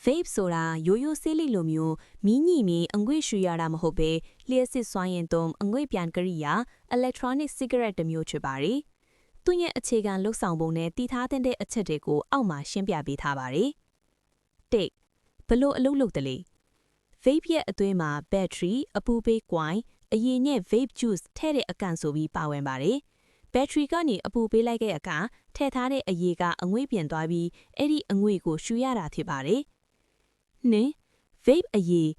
vape ဆိုတာရိုးရိုးဆေးလိပ်လိုမျိုးမီးညိမီအငွေ့ရှူရတာမဟုတ်ဘဲလျှက်စစ်စွမ်းရင်သုံးအငွေ့ပြန်ကရိယာ electronic cigarette တစ်မျိုးဖြစ်ပါတယ်။သူ့ရဲ့အခြေခံလှုပ်ဆောင်ပုံနဲ့တည်ထားတဲ့အချက်တွေကိုအောက်မှာရှင်းပြပေးထားပါတယ်။တစ်ဘလို့အလုပ်လုပ်တယ်လဲ vape ရဲ့အတွင်းမှာ battery အပူပေး coin အရည်နဲ့ vape juice ထည့်တဲ့အကန့်ဆိုပြီးပါဝင်ပါတယ်။ battery ကနေအပူပေးလိုက်တဲ့အခါထည့်ထားတဲ့အရည်ကအငွေ့ပြင်သွားပြီးအဲ့ဒီအငွေ့ကိုရှူရတာဖြစ်ပါတယ်။နှစ် vape အရည်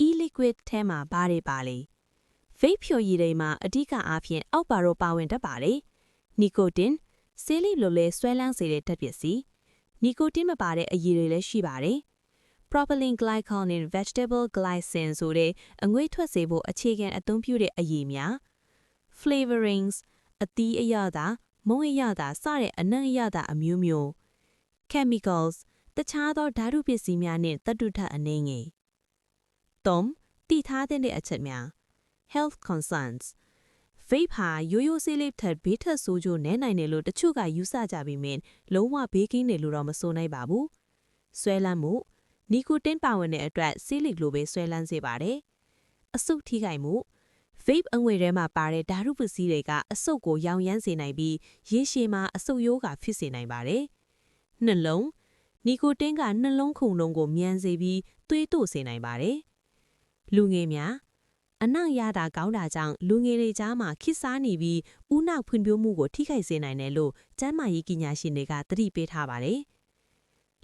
e-liquid ထဲမှာဘာတွေပါလဲ vape ဖြိုရည်တွေမှာအဓိကအားဖြင့်အောက်ပါတော့ပါဝင်တတ်ပါတယ်။ nicotine ဆေးလိပ်လိုလဲဆွဲလန်းစေတဲ့ဓာတ်ပစ္စည်း nicotine မပါတဲ့အရည်တွေလည်းရှိပါတယ်။ propylene glycolနဲ့ vegetable glycine ဆိုတဲ့အငွေ့ထွက်စေဖို့အခြေခံအသုံးပြုတဲ့အရည်များ flavorings အသီးအရသာမုံအရသာစတဲ့အနံ့အရသာအမျိုးမျိုး chemicals တခြားသောဓာတုပစ္စည်းများနှင့်သတ္တုထအနှဲငယ်3တည်ထားတဲ့အချက်များ health concerns vape ဟာရိုးရိုးဆေးလိပ်ထက်ဘေးထက်ဆိုးကျိုးနည်းနိုင်တယ်လို့တချို့ကယူဆကြပြီးမြင်လုံးဝဘေးကင်းတယ်လို့တော့မဆိုနိုင်ပါဘူးဆွဲလန်းမှုနီကိုတင်းပါဝင်တဲ့အတွက်ဆေးလိပ်လိုပဲဆွဲလန်းစေပါတယ်အဆုတ်ထိခိုက်မှု vape အငွေထဲမှာပါတဲ့ဓာတုပစ္စည်းတွေကအဆုတ်ကိုရောင်ရမ်းစေနိုင်ပြီးရေရှည်မှာအဆုတ်ရိုးကဖြစ်စေနိုင်ပါတယ်နှလုံးနီကိုတင်းကနှလုံးခုန်လုံးကိုမြန်စေပြီးသွေးတိုးစေနိုင်ပါတယ်လူငယ်များအနောက်ရတာကောင်းတာကြောင့်လူငယ်တွေကြားမှာခိစားနေပြီးဦးနှောက်ဖွံ့ဖြိုးမှုကိုထိခိုက်စေနိုင်တယ်လို့ကျန်းမာရေးပညာရှင်တွေကသတိပေးထားပါတယ်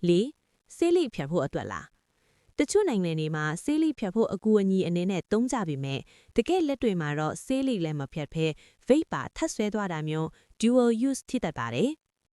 ၄ဆေးလိပ်ဖြတ်ဖို့အတွက်လားတချို့နိုင်ငံတွေမှာဆေးလိပ်ဖြတ်ဖို့အကူအညီအနေနဲ့သုံးကြပေမဲ့တကယ်လက်တွေမှာတော့ဆေးလိပ်လည်းမဖြတ်ဘဲ vape ပါထပ်ဆွဲသွားတာမျိုး dual use ဖြစ်တတ်ပါတယ်